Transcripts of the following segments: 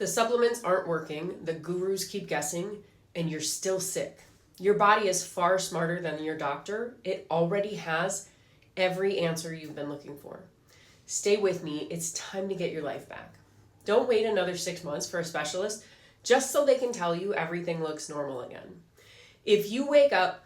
The supplements aren't working, the gurus keep guessing, and you're still sick. Your body is far smarter than your doctor. It already has every answer you've been looking for. Stay with me. It's time to get your life back. Don't wait another 6 months for a specialist just so they can tell you everything looks normal again. If you wake up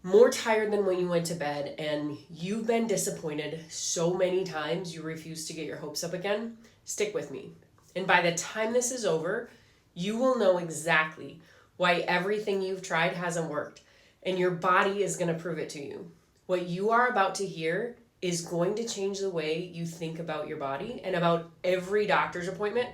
more tired than when you went to bed and you've been disappointed so many times you refuse to get your hopes up again, stick with me. And by the time this is over, you will know exactly why everything you've tried hasn't worked, and your body is going to prove it to you. What you are about to hear is going to change the way you think about your body and about every doctor's appointment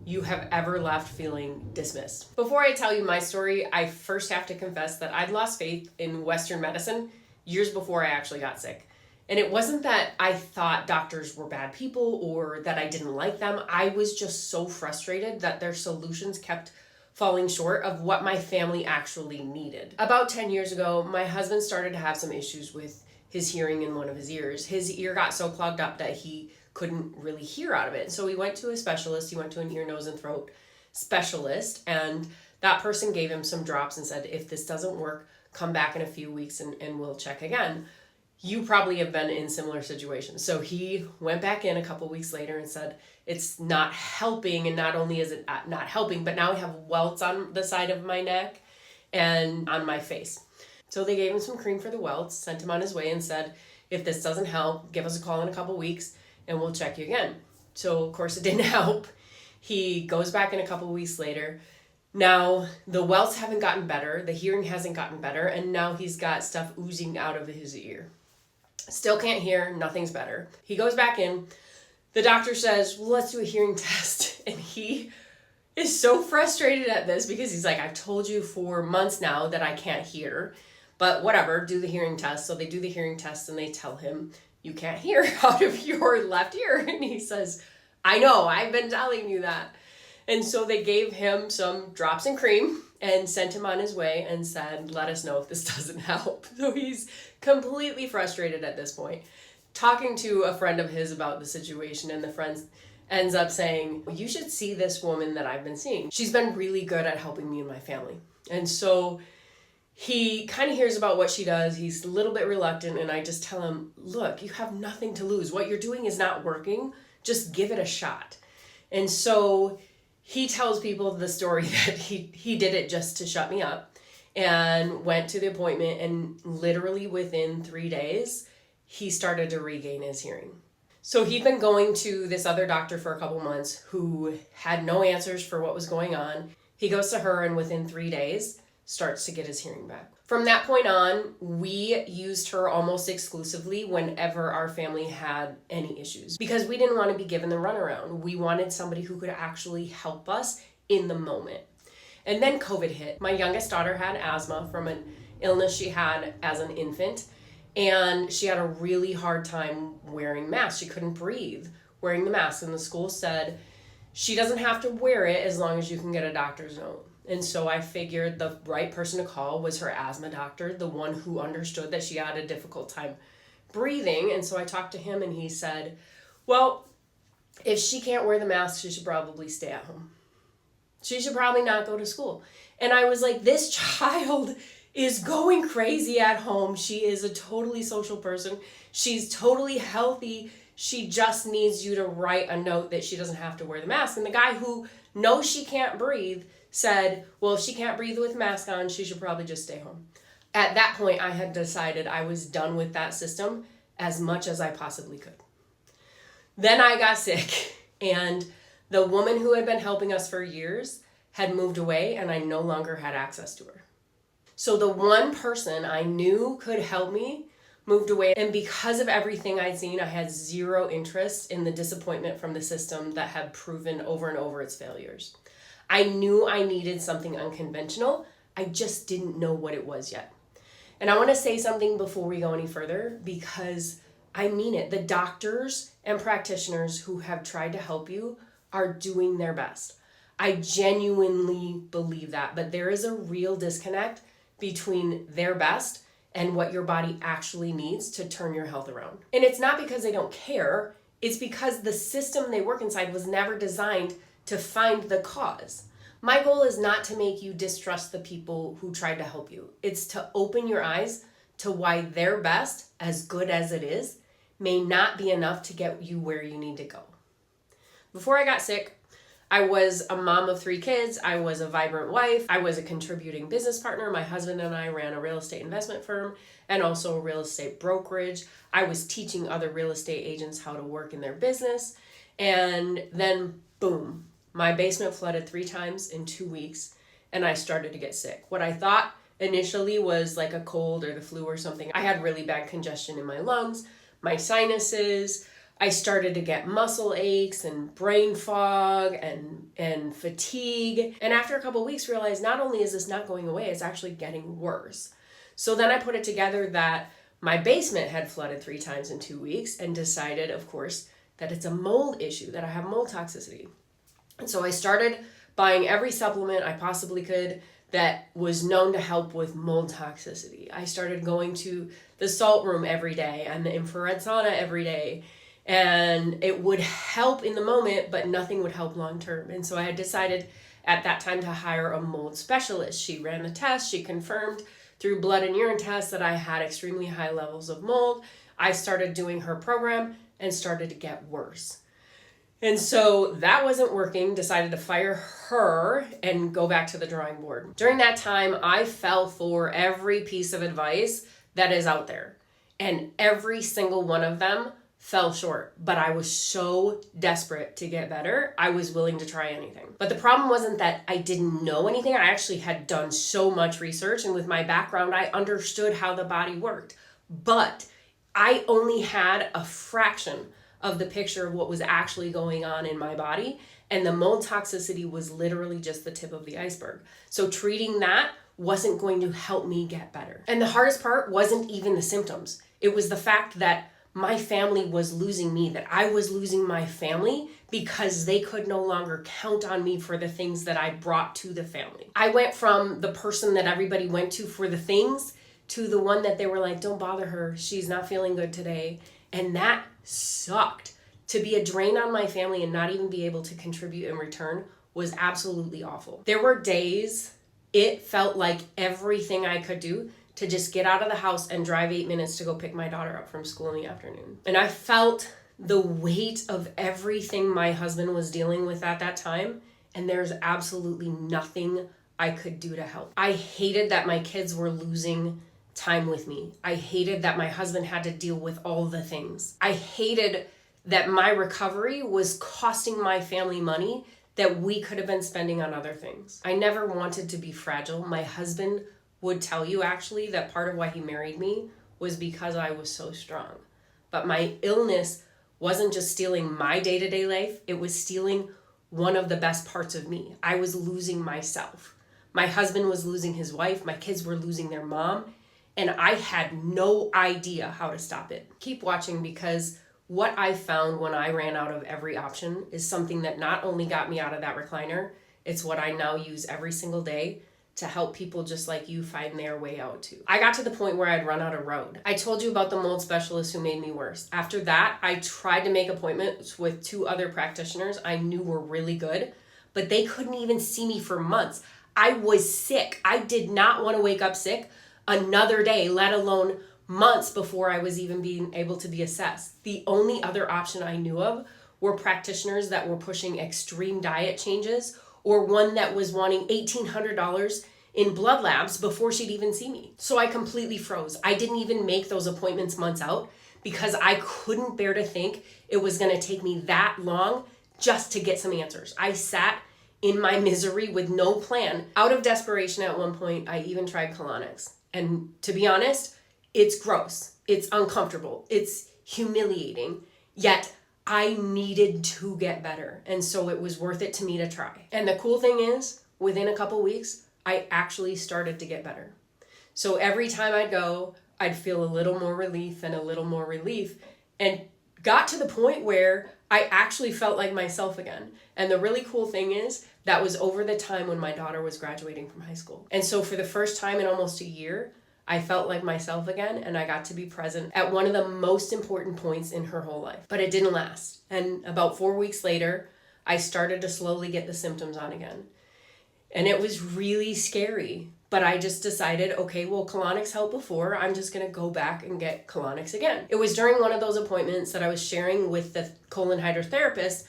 you have ever left feeling dismissed. Before I tell you my story, I first have to confess that I'd lost faith in Western medicine years before I actually got sick. And it wasn't that I thought doctors were bad people or that I didn't like them. I was just so frustrated that their solutions kept falling short of what my family actually needed. About 10 years ago, my husband started to have some issues with his hearing in one of his ears. His ear got so clogged up that he couldn't really hear out of it. So he went to a specialist. He went to an ear, nose, and throat specialist, and that person gave him some drops and said, if this doesn't work, come back in a few weeks and we'll check again. You probably have been in similar situations. So he went back in a couple weeks later and said, it's not helping. And not only is it not helping, but now I have welts on the side of my neck and on my face. So they gave him some cream for the welts, sent him on his way and said, if this doesn't help, give us a call in a couple weeks and we'll check you again. So of course it didn't help. He goes back in a couple weeks later. Now the welts haven't gotten better. The hearing hasn't gotten better. And now he's got stuff oozing out of his ear. Still can't hear, nothing's better. He goes back in. The doctor says, well, let's do a hearing test. And he is so frustrated at this because he's like, I've told you for months now that I can't hear, but whatever, do the hearing test. So they do the hearing test and they tell him, you can't hear out of your left ear. And he says, I know, I've been telling you that. And so they gave him some drops and cream and sent him on his way and said, let us know if this doesn't help. So he's completely frustrated at this point. Talking to a friend of his about the situation, and the friend ends up saying, you should see this woman that I've been seeing. She's been really good at helping me and my family. And so he kind of hears about what she does. He's a little bit reluctant, and I just tell him, look, you have nothing to lose. What you're doing is not working. Just give it a shot. And so he tells people the story that he did it just to shut me up and went to the appointment, and literally within 3 days, he started to regain his hearing. So he'd been going to this other doctor for a couple months who had no answers for what was going on. He goes to her and within 3 days starts to get his hearing back. From that point on, we used her almost exclusively whenever our family had any issues because we didn't want to be given the runaround. We wanted somebody who could actually help us in the moment. And then COVID hit. My youngest daughter had asthma from an illness she had as an infant, and she had a really hard time wearing masks. She couldn't breathe wearing the mask, and the school said she doesn't have to wear it as long as you can get a doctor's note. And so I figured the right person to call was her asthma doctor, the one who understood that she had a difficult time breathing. And so I talked to him and he said, well, if she can't wear the mask, she should probably stay at home. She should probably not go to school. And I was like, this child is going crazy at home. She is a totally social person. She's totally healthy. She just needs you to write a note that she doesn't have to wear the mask. And the guy who knows she can't breathe said, well, if she can't breathe with mask on, she should probably just stay home. At that point, I had decided I was done with that system as much as I possibly could. Then I got sick, and the woman who had been helping us for years had moved away, and I no longer had access to her. So the one person I knew could help me moved away, and because of everything I'd seen, I had zero interest in the disappointment from the system that had proven over and over its failures. I knew I needed something unconventional. I just didn't know what it was yet. And I want to say something before we go any further, because I mean it. The doctors and practitioners who have tried to help you are doing their best. I genuinely believe that, but there is a real disconnect between their best and what your body actually needs to turn your health around. And it's not because they don't care. It's because the system they work inside was never designed to find the cause. My goal is not to make you distrust the people who tried to help you. It's to open your eyes to why their best, as good as it is, may not be enough to get you where you need to go. Before I got sick, I was a mom of 3 kids. I was a vibrant wife. I was a contributing business partner. My husband and I ran a real estate investment firm and also a real estate brokerage. I was teaching other real estate agents how to work in their business. And then, boom, my basement flooded 3 times in 2 weeks and I started to get sick. What I thought initially was like a cold or the flu or something. I had really bad congestion in my lungs, my sinuses. I started to get muscle aches and brain fog and fatigue. And after a couple of weeks, realized not only is this not going away, it's actually getting worse. So then I put it together that my basement had flooded 3 times in 2 weeks and decided, of course, that it's a mold issue, that I have mold toxicity. And so I started buying every supplement I possibly could that was known to help with mold toxicity. I started going to the salt room every day and the infrared sauna every day. And it would help in the moment, but nothing would help long term. And so I had decided at that time to hire a mold specialist. She ran the test. She confirmed through blood and urine tests that I had extremely high levels of mold. I started doing her program and started to get worse. And so that wasn't working, decided to fire her and go back to the drawing board. During that time, I fell for every piece of advice that is out there. And every single one of them fell short, but I was so desperate to get better, I was willing to try anything. But the problem wasn't that I didn't know anything. I actually had done so much research, and with my background, I understood how the body worked. But I only had a fraction of the picture of what was actually going on in my body, and the mold toxicity was literally just the tip of the iceberg. So treating that wasn't going to help me get better. And the hardest part wasn't even the symptoms. It was the fact that my family was losing me, that I was losing my family because they could no longer count on me for the things that I brought to the family. I went from the person that everybody went to for the things to the one that they were like, don't bother her, she's not feeling good today. And that sucked. To be a drain on my family and not even be able to contribute in return was absolutely awful. There were days it felt like everything I could do to just get out of the house and drive 8 minutes to go pick my daughter up from school in the afternoon. And I felt the weight of everything my husband was dealing with at that time, and there's absolutely nothing I could do to help. I hated that my kids were losing time with me. I hated that my husband had to deal with all the things. I hated that my recovery was costing my family money that we could have been spending on other things. I never wanted to be fragile. My husband would tell you actually that part of why he married me was because I was so strong. But my illness wasn't just stealing my day-to-day life, it was stealing one of the best parts of me. I was losing myself. My husband was losing his wife, my kids were losing their mom, and I had no idea how to stop it. Keep watching, because what I found when I ran out of every option is something that not only got me out of that recliner, it's what I now use every single day to help people just like you find their way out too. I got to the point where I'd run out of road. I told you about the mold specialist who made me worse. After that, I tried to make appointments with 2 other practitioners I knew were really good, but they couldn't even see me for months. I was sick. I did not want to wake up sick another day, let alone months before I was even being able to be assessed. The only other option I knew of were practitioners that were pushing extreme diet changes, or one that was wanting $1,800 in blood labs before she'd even see me. So I completely froze. I didn't even make those appointments months out because I couldn't bear to think it was gonna take me that long just to get some answers. I sat in my misery with no plan. Out of desperation at one point, I even tried colonics. And to be honest, it's gross, it's uncomfortable, it's humiliating, yet I needed to get better. And so it was worth it to me to try. And the cool thing is, within a couple weeks, I actually started to get better. So every time I'd go, I'd feel a little more relief and a little more relief, and got to the point where I actually felt like myself again. And the really cool thing is, that was over the time when my daughter was graduating from high school. And so for the first time in almost a year, I felt like myself again, and I got to be present at one of the most important points in her whole life. But it didn't last. And about 4 weeks later, I started to slowly get the symptoms on again. And it was really scary. But I just decided, okay, well, colonics helped before. I'm just going to go back and get colonics again. It was during one of those appointments that I was sharing with the colon hydrotherapist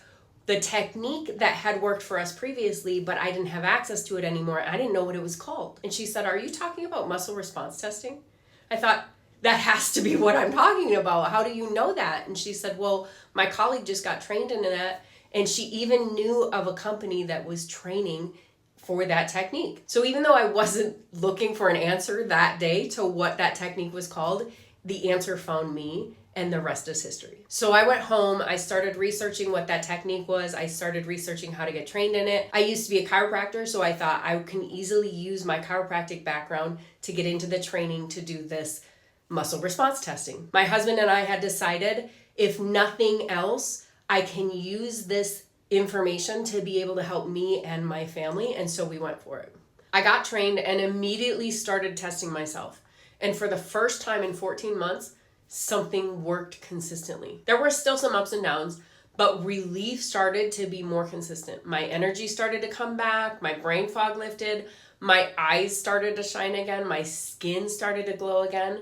the technique that had worked for us previously, but I didn't have access to it anymore. I didn't know what it was called. And she said, are you talking about muscle response testing? I thought, that has to be what I'm talking about. How do you know that? And she said, well, my colleague just got trained in that. And she even knew of a company that was training for that technique. So even though I wasn't looking for an answer that day to what that technique was called, the answer found me, and the rest is history. So I went home, I started researching what that technique was. I started researching how to get trained in it. I used to be a chiropractor, so I thought I can easily use my chiropractic background to get into the training to do this muscle response testing. My husband and I had decided, if nothing else, I can use this information to be able to help me and my family, and so we went for it. I got trained and immediately started testing myself. And for the first time in 14 months, something worked consistently. There were still some ups and downs, but relief started to be more consistent. My energy started to come back, my brain fog lifted, my eyes started to shine again, my skin started to glow again,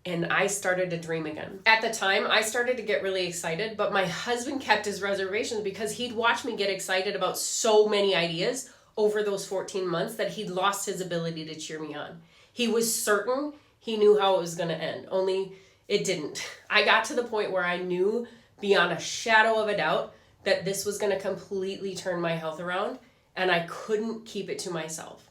and I started to dream again. At the time, I started to get really excited, but my husband kept his reservations because he'd watched me get excited about so many ideas over those 14 months that he'd lost his ability to cheer me on. He was certain he knew how it was going to end, only it didn't. I got to the point where I knew beyond a shadow of a doubt that this was going to completely turn my health around, and I couldn't keep it to myself.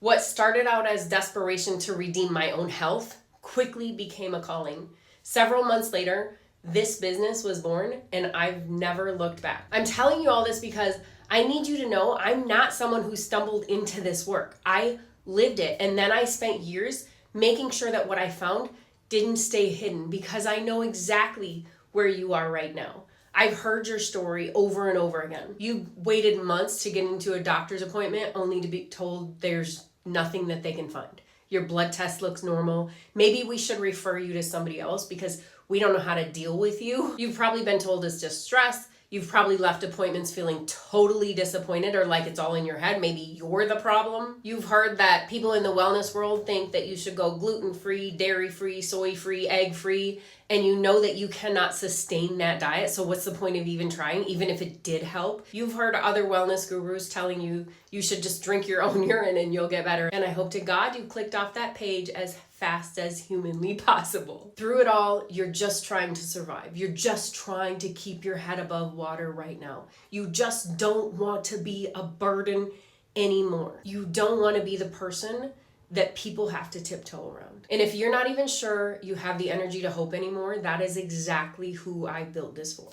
What started out as desperation to redeem my own health quickly became a calling. Several months later, this business was born, and I've never looked back. I'm telling you all this because I need you to know I'm not someone who stumbled into this work. I lived it, and then I spent years making sure that what I found didn't stay hidden, because I know exactly where you are right now. I've heard your story over and over again. You waited months to get into a doctor's appointment only to be told there's nothing that they can find. Your blood test looks normal. Maybe we should refer you to somebody else because we don't know how to deal with you. You've probably been told it's just stress. You've probably left appointments feeling totally disappointed or like it's all in your head. Maybe you're the problem. You've heard that people in the wellness world think that you should go gluten-free, dairy-free, soy-free, egg-free, and you know that you cannot sustain that diet. So what's the point of even trying, even if it did help? You've heard other wellness gurus telling you you should just drink your own urine and you'll get better. And I hope to God you clicked off that page as fast as humanly possible. Through it all, you're just trying to survive. You're just trying to keep your head above water right now. You just don't want to be a burden anymore. You don't want to be the person that people have to tiptoe around. And if you're not even sure you have the energy to hope anymore, that is exactly who I built this for.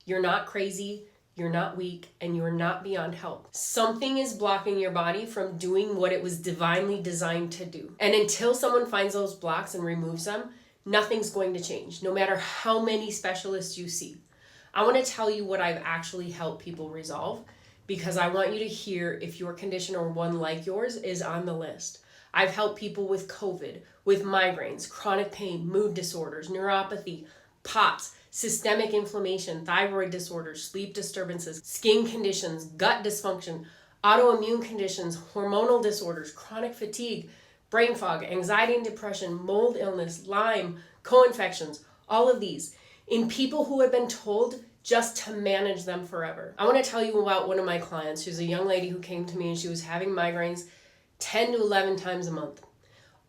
You're not crazy, you're not weak, and you're not beyond help. Something is blocking your body from doing what it was divinely designed to do. And until someone finds those blocks and removes them, nothing's going to change, no matter how many specialists you see. I want to tell you what I've actually helped people resolve, because I want you to hear if your condition or one like yours is on the list. I've helped people with COVID, with migraines, chronic pain, mood disorders, neuropathy, POTS, systemic inflammation, thyroid disorders, sleep disturbances, skin conditions, gut dysfunction, autoimmune conditions, hormonal disorders, chronic fatigue, brain fog, anxiety and depression, mold illness, Lyme, co-infections, all of these in people who have been told just to manage them forever. I want to tell you about one of my clients. She's a young lady who came to me and she was having migraines 10 to 11 times a month.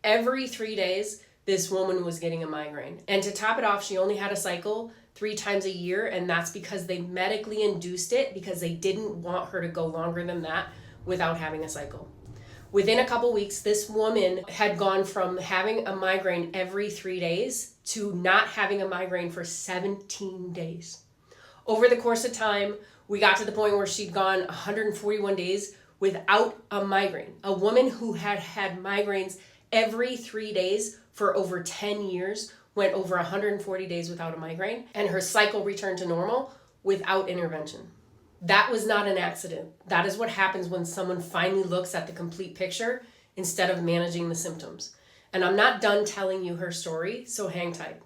Every 3 days, this woman was getting a migraine. And to top it off, she only had a cycle 3 times a year, and that's because they medically induced it because they didn't want her to go longer than that without having a cycle. Within a couple weeks, this woman had gone from having a migraine every 3 days to not having a migraine for 17 days. Over the course of time, we got to the point where she'd gone 141 days without a migraine. A woman who had had migraines every 3 days for over 10 years went over 140 days without a migraine, and her cycle returned to normal without intervention. That was not an accident. That is what happens when someone finally looks at the complete picture instead of managing the symptoms. And I'm not done telling you her story, so hang tight.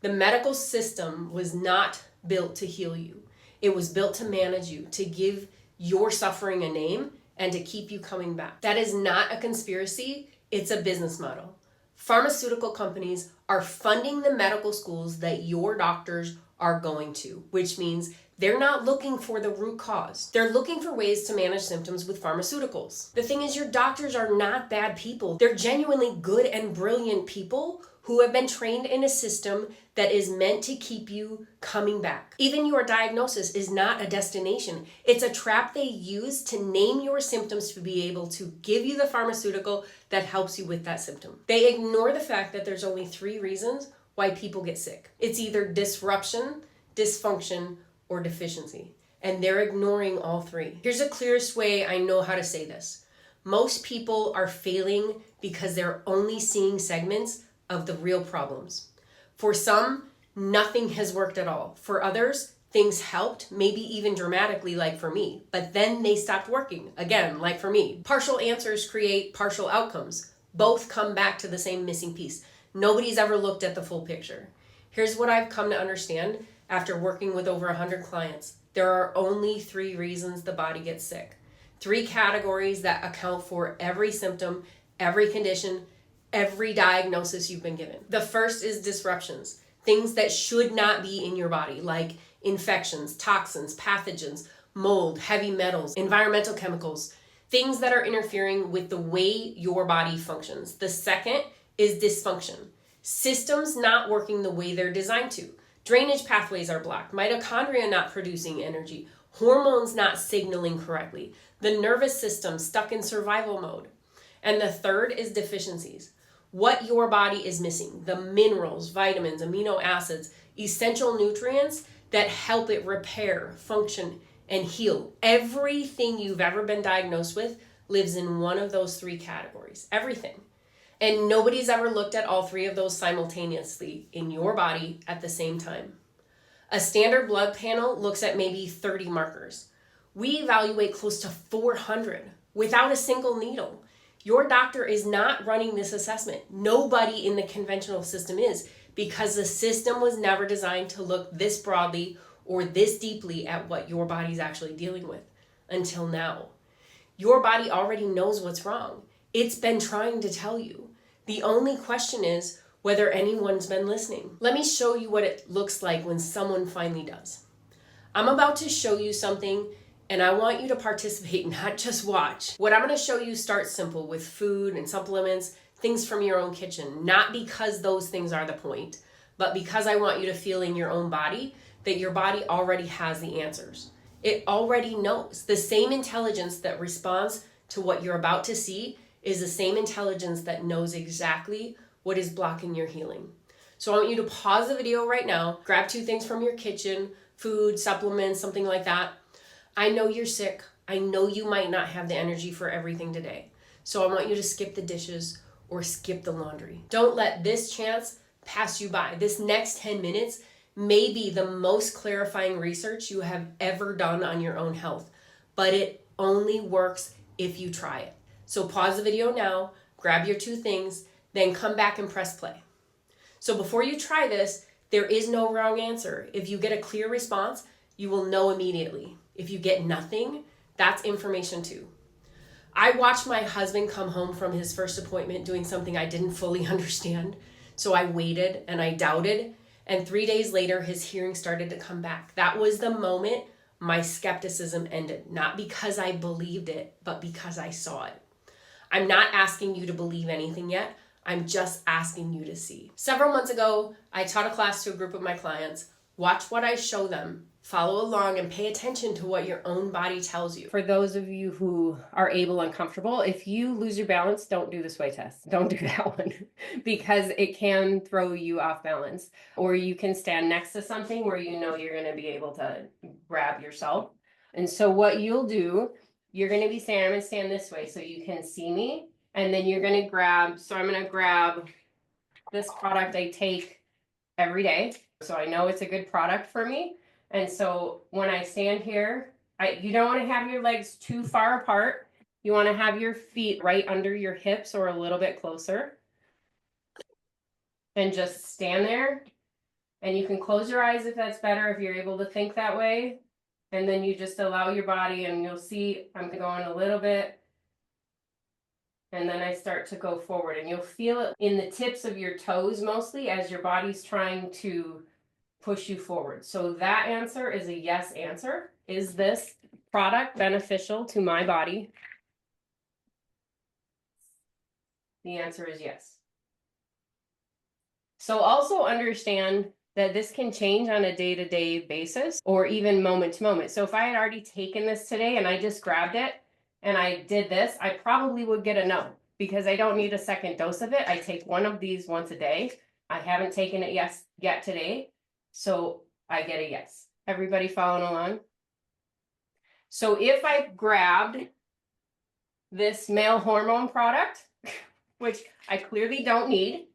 The medical system was not built to heal you. It was built to manage you, to give your suffering a name, and to keep you coming back. That is not a conspiracy, it's a business model. Pharmaceutical companies are funding the medical schools that your doctors are going to, which means they're not looking for the root cause. They're looking for ways to manage symptoms with pharmaceuticals. The thing is, your doctors are not bad people. They're genuinely good and brilliant people who have been trained in a system that is meant to keep you coming back. Even your diagnosis is not a destination. It's a trap they use to name your symptoms to be able to give you the pharmaceutical that helps you with that symptom. They ignore the fact that there's only 3 reasons why people get sick. It's either disruption, dysfunction, or deficiency. And they're ignoring all 3. Here's the clearest way I know how to say this. Most people are failing because they're only seeing segments of the real problems. For some, nothing has worked at all. For others, things helped, maybe even dramatically, like for me, but then they stopped working, again, like for me. Partial answers create partial outcomes. Both come back to the same missing piece. Nobody's ever looked at the full picture. Here's what I've come to understand after working with over 100 clients. There are only 3 reasons the body gets sick. 3 categories that account for every symptom, every condition, every diagnosis you've been given. The first is disruptions, things that should not be in your body, like infections, toxins, pathogens, mold, heavy metals, environmental chemicals, things that are interfering with the way your body functions. The second is dysfunction, systems not working the way they're designed to. Drainage pathways are blocked, mitochondria not producing energy, hormones not signaling correctly, the nervous system stuck in survival mode. And the third is deficiencies. What your body is missing, the minerals, vitamins, amino acids, essential nutrients that help it repair, function, and heal. Everything you've ever been diagnosed with lives in one of those 3 categories. Everything. And nobody's ever looked at all 3 of those simultaneously in your body at the same time. A standard blood panel looks at maybe 30 markers. We evaluate close to 400 without a single needle. Your doctor is not running this assessment. Nobody in the conventional system is, because the system was never designed to look this broadly or this deeply at what your body's actually dealing with until now. Your body already knows what's wrong. It's been trying to tell you. The only question is whether anyone's been listening. Let me show you what it looks like when someone finally does. I'm about to show you something, and I want you to participate, not just watch. What I'm going to show you starts simple with food and supplements, things from your own kitchen, not because those things are the point, but because I want you to feel in your own body that your body already has the answers. It already knows. The same intelligence that responds to what you're about to see is the same intelligence that knows exactly what is blocking your healing. So I want you to pause the video right now, grab 2 things from your kitchen, food, supplements, something like that. I know you're sick. I know you might not have the energy for everything today. So I want you to skip the dishes or skip the laundry. Don't let this chance pass you by. This next 10 minutes may be the most clarifying research you have ever done on your own health, but it only works if you try it. So pause the video now, grab your 2 things, then come back and press play. So before you try this, there is no wrong answer. If you get a clear response, you will know immediately. If you get nothing, that's information too. I watched my husband come home from his first appointment doing something I didn't fully understand. So I waited and I doubted. And 3 days later, his hearing started to come back. That was the moment my skepticism ended. Not because I believed it, but because I saw it. I'm not asking you to believe anything yet. I'm just asking you to see. Several months ago, I taught a class to a group of my clients. Watch what I show them, follow along, and pay attention to what your own body tells you. For those of you who are able and comfortable, if you lose your balance, don't do the sway test. Don't do that one because it can throw you off balance. Or you can stand next to something where you know you're going to be able to grab yourself. And so what you'll do, you're going to be saying, I'm going to stand this way so you can see me. And then you're going to grab, so I'm going to grab this product I take every day. So I know it's a good product for me. And so when I stand here, you don't want to have your legs too far apart. You want to have your feet right under your hips or a little bit closer. And just stand there. And you can close your eyes if that's better, if you're able to think that way. And then you just allow your body, and you'll see I'm going a little bit. And then I start to go forward, and you'll feel it in the tips of your toes mostly as your body's trying to push you forward. So that answer is a yes answer. Is this product beneficial to my body? The answer is yes. So also understand that this can change on a day-to-day basis or even moment to moment. So if I had already taken this today and I just grabbed it and I did this, I probably would get a no because I don't need a second dose of it. I take one of these once a day. I haven't taken it yet today, so I get a yes. Everybody following along? So if I grabbed this male hormone product, which I clearly don't need,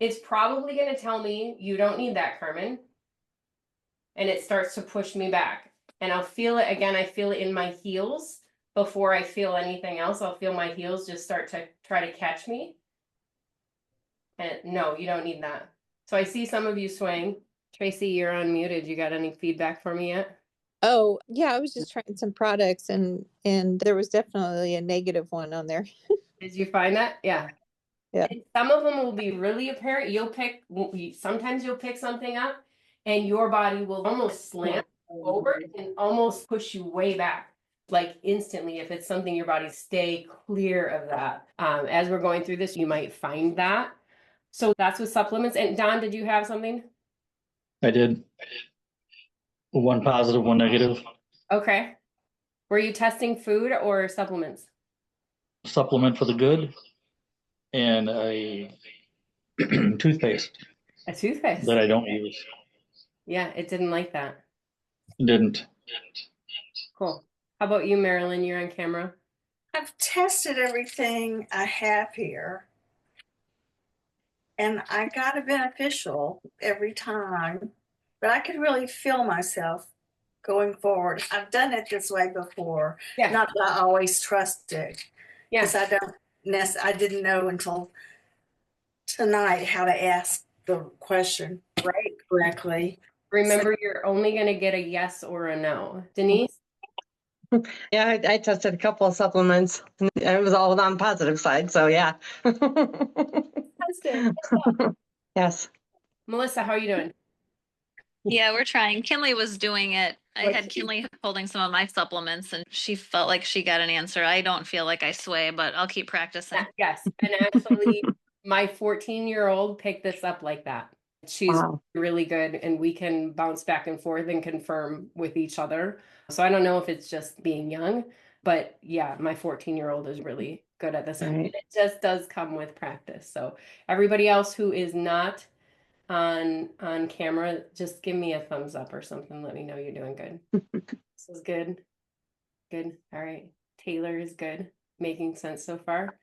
it's probably going to tell me you don't need that, Carmen. And it starts to push me back. And I'll feel it again. I feel it in my heels before I feel anything else. I'll feel my heels just start to try to catch me. And no, you don't need that. So I see some of you swaying. Tracy, you're unmuted. You got any feedback for me yet? Oh, yeah, I was just trying some products and there was definitely a negative one on there. Did you find that? Yeah. Yeah. And some of them will be really apparent. Sometimes you'll pick something up and your body will almost slam forward and almost push you way back, like instantly. If it's something your body, stay clear of that. As we're going through this, you might find that. So that's with supplements. And Don, did you have something? I did. One positive, one negative. Okay. Were you testing food or supplements? Supplement for the good and a toothpaste A toothpaste. that I don't use. Yeah, it didn't like that. Didn't. Cool. How about you, Marilyn? You're on camera. I've tested everything I have here, and I got a beneficial every time, but I could really feel myself going forward. I've done it this way before. Yeah. Not that I always trust it, Yeah. because I didn't know until tonight how to ask the question correctly. Remember, you're only going to get a yes or a no. Denise? Yeah, I tested a couple of supplements and it was all on the positive side. So yeah. Tested. Yes. Melissa, how are you doing? Yeah, we're trying. Kinley was doing it. I What- had Kinley holding some of my supplements and she felt like she got an answer. I don't feel like I sway, but I'll keep practicing. Yes. And actually, my 14-year-old picked this up like that. She's Wow. really good, and we can bounce back and forth and confirm with each other. So I don't know if it's just being young, but yeah, my 14-year-old is really good at this. Right. And it just does come with practice. So everybody else who is not on camera, just give me a thumbs up or something. Let me know you're doing good. This is good. Good. All right. Taylor is good. Making sense so far.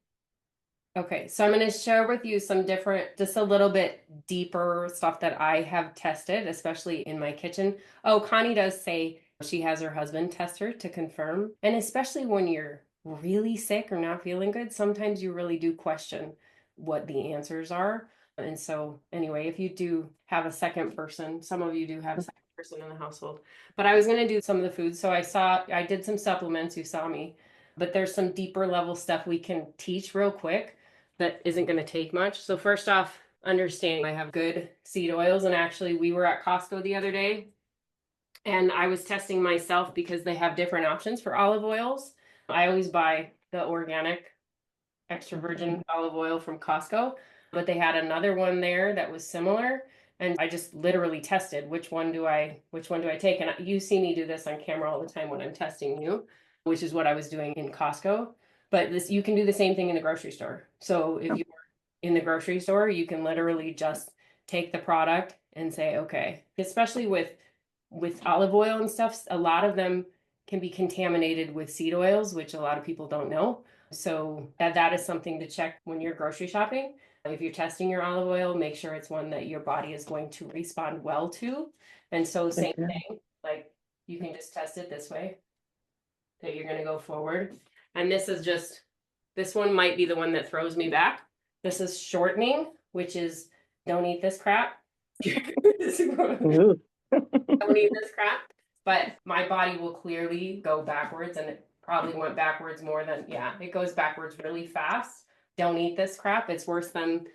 Okay, so I'm going to share with you some different, just a little bit deeper stuff that I have tested, especially in my kitchen. Oh, Connie does say she has her husband test her to confirm. And especially when you're really sick or not feeling good, sometimes you really do question what the answers are. And so anyway, if you do have a second person, some of you do have a second person in the household. But I was going to do some of the foods. So I did some supplements, you saw me, but there's some deeper level stuff we can teach real quick that isn't going to take much. So first off, understanding I have good seed oils. And actually we were at Costco the other day and I was testing myself because they have different options for olive oils. I always buy the organic extra virgin olive oil from Costco, but they had another one there that was similar. And I just literally tested which one do I take. And you see me do this on camera all the time when I'm testing you, which is what I was doing in Costco. But this, you can do the same thing in the grocery store. So if you're in the grocery store, you can literally just take the product and say, okay, especially with olive oil and stuff, a lot of them can be contaminated with seed oils, which a lot of people don't know. So that is something to check when you're grocery shopping. If you're testing your olive oil, make sure it's one that your body is going to respond well to. And so same thing, like you can just test it this way, that you're going to go forward. And this one might be the one that throws me back. This is shortening, which is don't eat this crap. Ooh. Don't eat this crap. but my body will clearly go backwards, and it probably went backwards more than, yeah, it goes backwards really fast. Don't eat this crap. It's worse than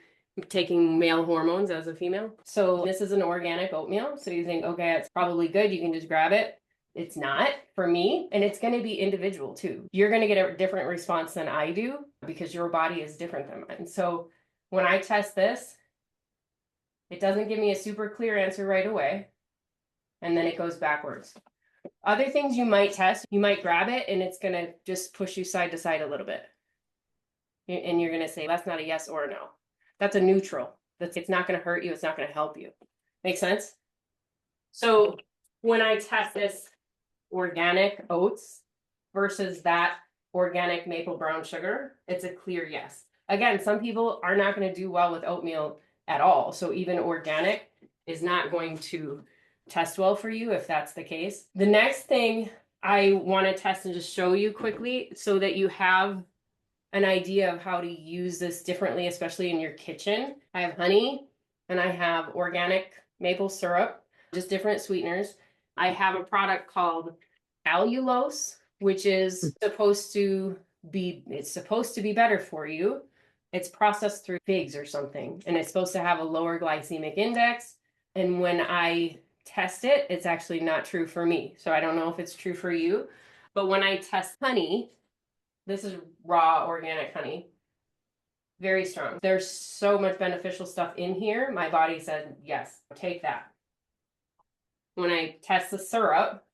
taking male hormones as a female. So this is an organic oatmeal. So you think, okay, it's probably good. You can just grab it. It's not for me, and it's going to be individual too. You're going to get a different response than I do because your body is different than mine. So when I test this, it doesn't give me a super clear answer right away, and then it goes backwards. Other things you might test, you might grab it and it's going to just push you side to side a little bit. And you're going to say, that's not a yes or a no. That's a neutral. It's not going to hurt you. It's not going to help you. Make sense? So when I test this organic oats versus that organic maple brown sugar, it's a clear yes. Again, some people are not going to do well with oatmeal at all. So even organic is not going to test well for you if that's the case. The next thing I want to test and just show you quickly so that you have an idea of how to use this differently, especially in your kitchen. I have honey and I have organic maple syrup, just different sweeteners. I have a product called allulose, which is supposed to be better for you. It's processed through figs or something, and it's supposed to have a lower glycemic index. And when I test it, it's actually not true for me. So I don't know if it's true for you, but when I test honey, this is raw organic honey, very strong. There's so much beneficial stuff in here. My body said, yes, take that. When I test the syrup,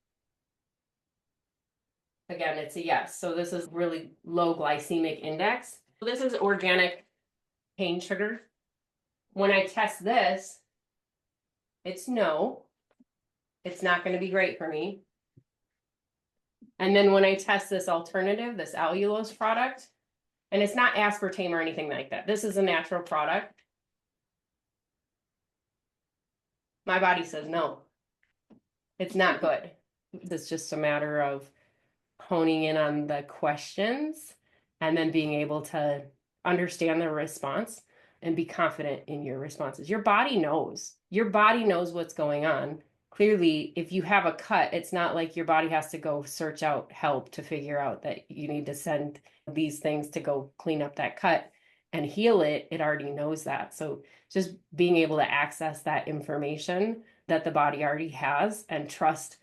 again, it's a yes. So this is really low glycemic index. This is organic cane sugar. When I test this, it's no. It's not going to be great for me. And then when I test this alternative, this allulose product, and it's not aspartame or anything like that. This is a natural product. My body says no. It's not good. It's just a matter of honing in on the questions and then being able to understand the response and be confident in your responses. Your body knows. Your body knows what's going on. Clearly, if you have a cut, it's not like your body has to go search out help to figure out that you need to send these things to go clean up that cut and heal it. It already knows that. So just being able to access that information that the body already has and trust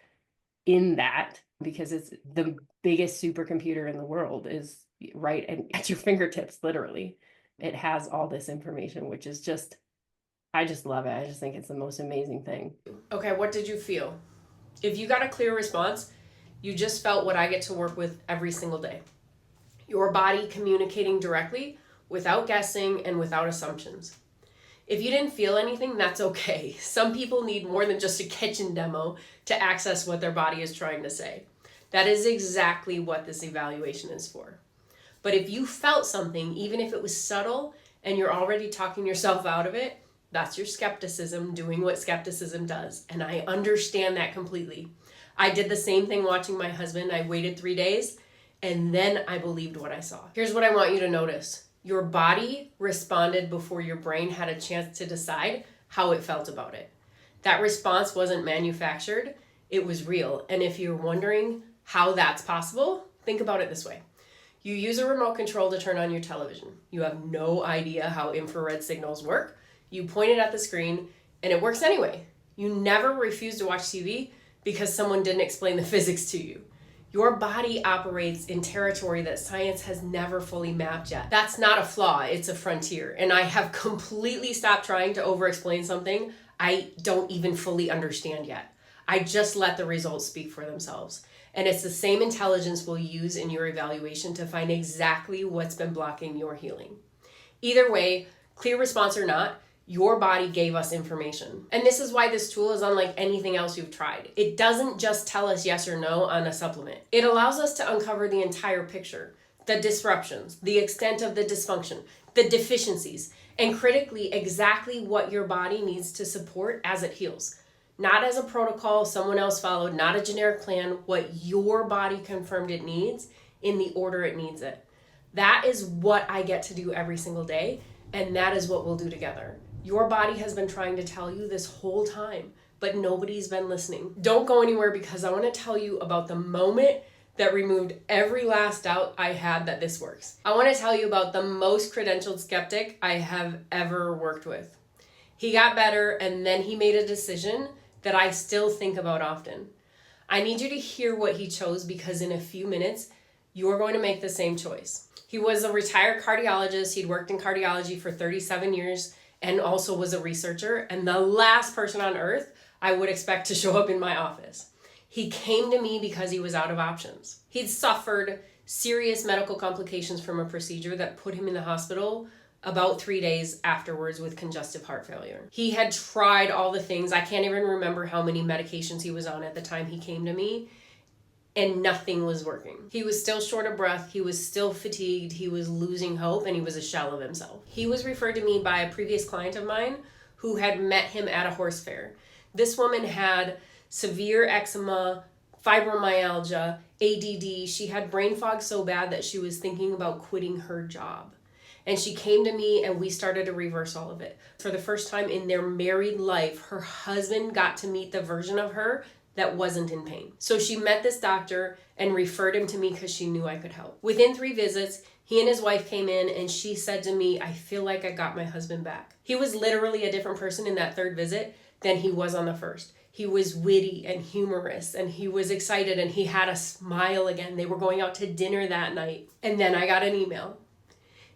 in that, because it's the biggest supercomputer in the world, is right at your fingertips, literally. It has all this information, which is just, I just love it. I just think it's the most amazing thing. Okay, what did you feel? If you got a clear response, you just felt what I get to work with every single day. Your body communicating directly without guessing and without assumptions. If you didn't feel anything, that's okay. Some people need more than just a kitchen demo to access what their body is trying to say. That is exactly what this evaluation is for. But if you felt something, even if it was subtle and you're already talking yourself out of it, that's your skepticism doing what skepticism does. And I understand that completely. I did the same thing watching my husband. I waited 3 days and then I believed what I saw. Here's what I want you to notice. Your body responded before your brain had a chance to decide how it felt about it. That response wasn't manufactured, it was real. And if you're wondering how that's possible, think about it this way. You use a remote control to turn on your television. You have no idea how infrared signals work. You point it at the screen and it works anyway. You never refuse to watch TV because someone didn't explain the physics to you. Your body operates in territory that science has never fully mapped yet. That's not a flaw, it's a frontier. And I have completely stopped trying to over-explain something I don't even fully understand yet. I just let the results speak for themselves. And it's the same intelligence we'll use in your evaluation to find exactly what's been blocking your healing. Either way, clear response or not, your body gave us information. And this is why this tool is unlike anything else you've tried. It doesn't just tell us yes or no on a supplement. It allows us to uncover the entire picture, the disruptions, the extent of the dysfunction, the deficiencies, and critically exactly what your body needs to support as it heals. Not as a protocol someone else followed, not a generic plan, what your body confirmed it needs in the order it needs it. That is what I get to do every single day, and that is what we'll do together. Your body has been trying to tell you this whole time but nobody's been listening. Don't go anywhere because I want to tell you about the moment that removed every last doubt I had that this works. I want to tell you about the most credentialed skeptic I have ever worked with. He got better, and then he made a decision that I still think about often. I need you to hear what he chose because in a few minutes, you're going to make the same choice. He was a retired cardiologist. He'd worked in cardiology for 37 years and also was a researcher, and the last person on earth I would expect to show up in my office. He came to me because he was out of options. He'd suffered serious medical complications from a procedure that put him in the hospital about 3 days afterwards with congestive heart failure. He had tried all the things. I can't even remember how many medications he was on at the time he came to me, and nothing was working. He was still short of breath. He was still fatigued. He was losing hope, and he was a shell of himself. He was referred to me by a previous client of mine who had met him at a horse fair. This woman had severe eczema, fibromyalgia, ADD. She had brain fog so bad that she was thinking about quitting her job. And she came to me and we started to reverse all of it. For the first time in their married life, her husband got to meet the version of her that wasn't in pain. So she met this doctor and referred him to me because she knew I could help. Within 3 visits, he and his wife came in and she said to me, I feel like I got my husband back. He was literally a different person in that 3rd visit than he was on the first. He was witty and humorous and he was excited and he had a smile again. They were going out to dinner that night. And then I got an email.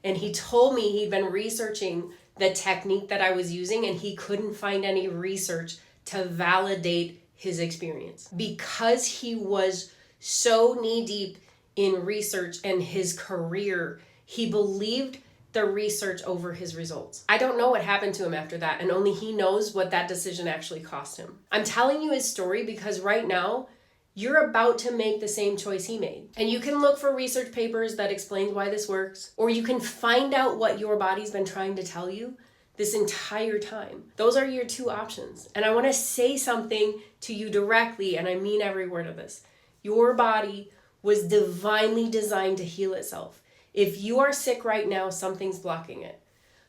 And he told me he'd been researching the technique that I was using and he couldn't find any research to validate his experience. Because he was so knee-deep in research and his career, he believed the research over his results. I don't know what happened to him after that, and only he knows what that decision actually cost him. I'm telling you his story because right now, you're about to make the same choice he made. And you can look for research papers that explain why this works, or you can find out what your body's been trying to tell you this entire time. Those are your 2 options. And I want to say something to you directly, and I mean every word of this. Your body was divinely designed to heal itself. If you are sick right now, something's blocking it.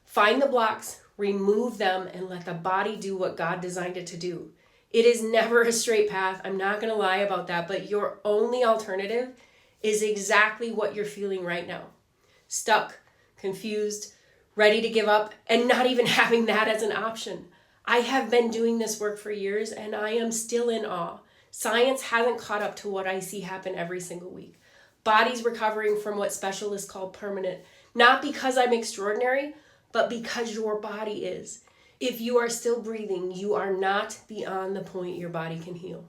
Find the blocks, remove them, and let the body do what God designed it to do. It is never a straight path. I'm not going to lie about that, but your only alternative is exactly what you're feeling right now. Stuck, confused, ready to give up, and not even having that as an option. I have been doing this work for years, and I am still in awe. Science hasn't caught up to what I see happen every single week. Bodies recovering from what specialists call permanent, not because I'm extraordinary, but because your body is. If you are still breathing, you are not beyond the point your body can heal.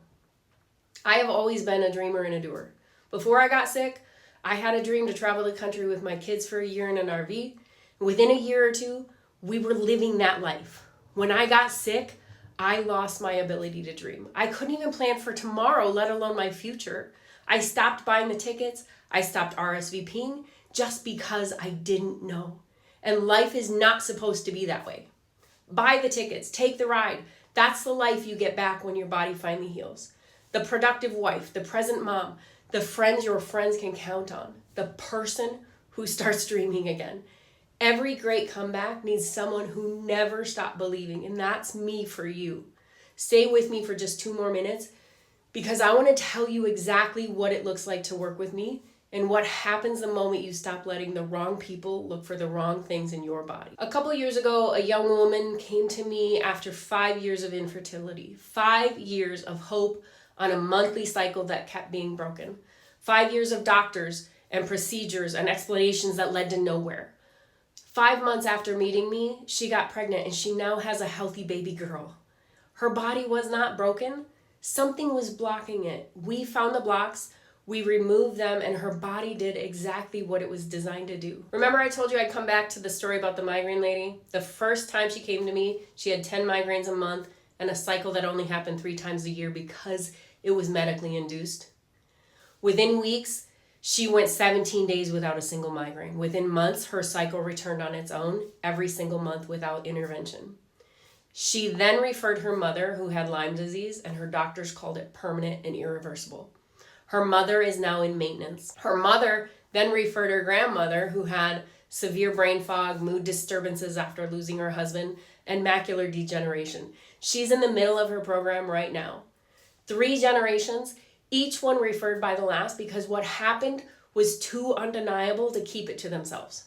I have always been a dreamer and a doer. Before I got sick, I had a dream to travel the country with my kids for a year in an RV. Within a year or 2, we were living that life. When I got sick, I lost my ability to dream. I couldn't even plan for tomorrow, let alone my future. I stopped buying the tickets. I stopped RSVPing just because I didn't know. And life is not supposed to be that way. Buy the tickets, take the ride. That's the life you get back when your body finally heals. The productive wife, the present mom, the friends your friends can count on, the person who starts dreaming again. Every great comeback needs someone who never stopped believing, and that's me for you. Stay with me for just 2 more minutes because I want to tell you exactly what it looks like to work with me and what happens the moment you stop letting the wrong people look for the wrong things in your body. A couple years ago, a young woman came to me after 5 years of infertility, 5 years of hope on a monthly cycle that kept being broken, 5 years of doctors and procedures and explanations that led to nowhere. 5 months after meeting me, she got pregnant and she now has a healthy baby girl. Her body was not broken. Something was blocking it. We found the blocks. We removed them and her body did exactly what it was designed to do. Remember I told you I'd come back to the story about the migraine lady? The first time she came to me, she had 10 migraines a month and a cycle that only happened 3 times a year because it was medically induced. Within weeks, she went 17 days without a single migraine. Within months, her cycle returned on its own every single month without intervention. She then referred her mother who had Lyme disease and her doctors called it permanent and irreversible. Her mother is now in maintenance. Her mother then referred her grandmother who had severe brain fog, mood disturbances after losing her husband, and macular degeneration. She's in the middle of her program right now. 3 generations, each one referred by the last because what happened was too undeniable to keep it to themselves.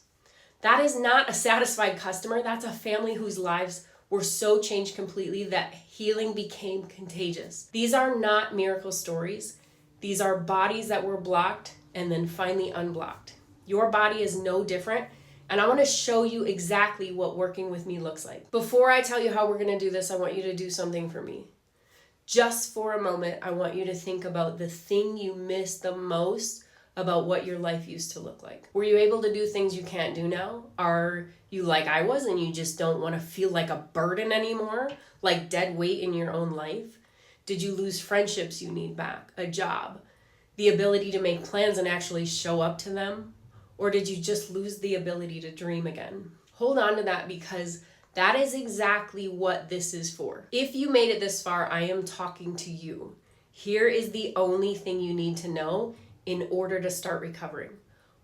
That is not a satisfied customer. That's a family whose lives were so changed completely that healing became contagious. These are not miracle stories. These are bodies that were blocked and then finally unblocked. Your body is no different, and I want to show you exactly what working with me looks like. Before I tell you how we're going to do this, I want you to do something for me. Just for a moment, I want you to think about the thing you miss the most about what your life used to look like. Were you able to do things you can't do now? Are you like I was and you just don't want to feel like a burden anymore, like dead weight in your own life? Did you lose friendships you need back, a job, the ability to make plans and actually show up to them? Or did you just lose the ability to dream again? Hold on to that, because that is exactly what this is for. If you made it this far, I am talking to you. Here is the only thing you need to know in order to start recovering: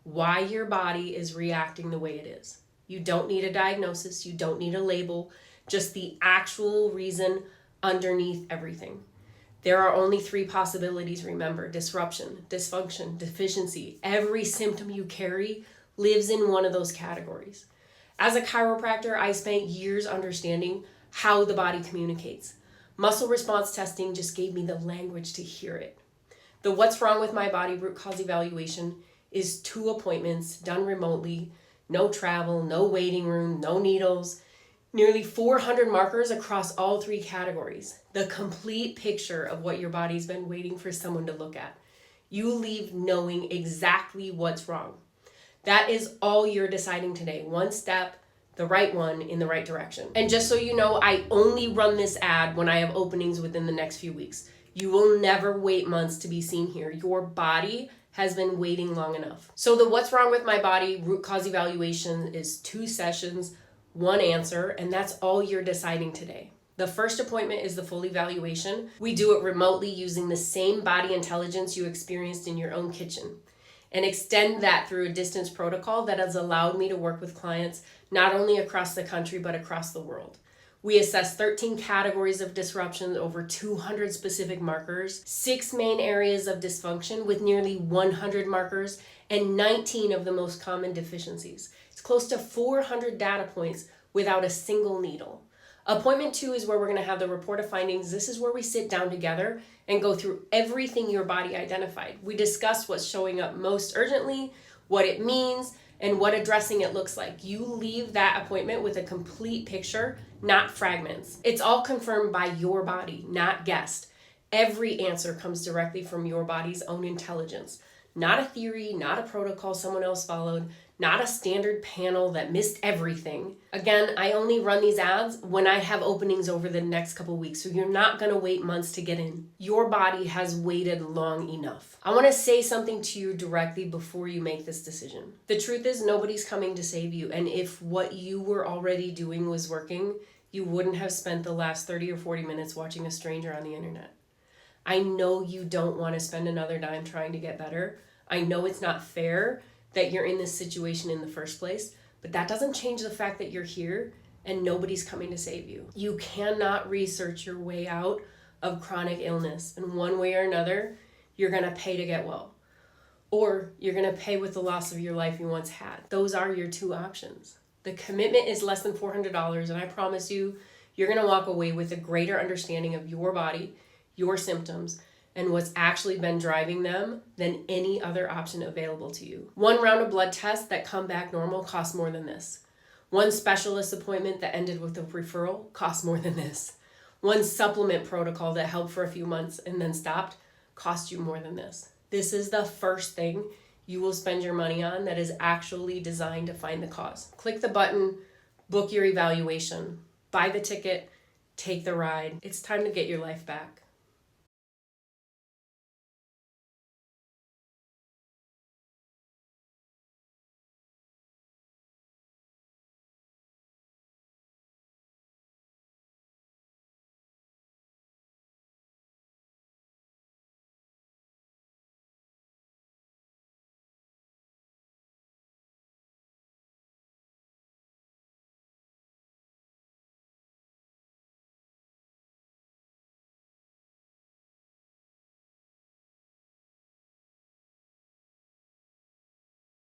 why your body is reacting the way it is. You don't need a diagnosis, you don't need a label, just the actual reason underneath everything. There are only 3 possibilities, remember: disruption, dysfunction, deficiency. Every symptom you carry lives in one of those categories. As a chiropractor, I spent years understanding how the body communicates. Muscle response testing just gave me the language to hear it. The What's Wrong with My Body root cause evaluation is 2 appointments done remotely, no travel, no waiting room, no needles, nearly 400 markers across all 3 categories. The complete picture of what your body's been waiting for someone to look at. You leave knowing exactly what's wrong. That is all you're deciding today. One step, the right one, in the right direction. And just so you know, I only run this ad when I have openings within the next few weeks. You will never wait months to be seen here. Your body has been waiting long enough. So the What's Wrong with My Body root cause evaluation is 2 sessions, 1 answer, and that's all you're deciding today. The first appointment is the full evaluation. We do it remotely using the same body intelligence you experienced in your own kitchen, and extend that through a distance protocol that has allowed me to work with clients not only across the country but across the world. We assess 13 categories of disruption, over 200 specific markers, 6 main areas of dysfunction with nearly 100 markers, and 19 of the most common deficiencies. It's close to 400 data points without a single needle. Appointment 2 is where we're going to have the report of findings. This is where we sit down together and go through everything your body identified. We discuss what's showing up most urgently, what it means, and what addressing it looks like. You leave that appointment with a complete picture, not fragments. It's all confirmed by your body, not guessed. Every answer comes directly from your body's own intelligence. Not a theory, not a protocol someone else followed, not a standard panel that missed everything. Again, I only run these ads when I have openings over the next couple weeks, so you're not gonna wait months to get in. Your body has waited long enough. I wanna say something to you directly before you make this decision. The truth is, nobody's coming to save you, and if what you were already doing was working, you wouldn't have spent the last 30 or 40 minutes watching a stranger on the internet. I know you don't want to spend another dime trying to get better. I know it's not fair that you're in this situation in the first place, but that doesn't change the fact that you're here and nobody's coming to save you. You cannot research your way out of chronic illness, and one way or another, you're going to pay to get well, or you're going to pay with the loss of your life you once had. Those are your 2 options. The commitment is less than $400, and I promise you, you're going to walk away with a greater understanding of your body, your symptoms, and what's actually been driving them than any other option available to you. 1 round of blood tests that come back normal costs more than this. 1 specialist appointment that ended with a referral costs more than this. 1 supplement protocol that helped for a few months and then stopped cost you more than this. This is the first thing you will spend your money on that is actually designed to find the cause. Click the button, book your evaluation, buy the ticket, take the ride. It's time to get your life back.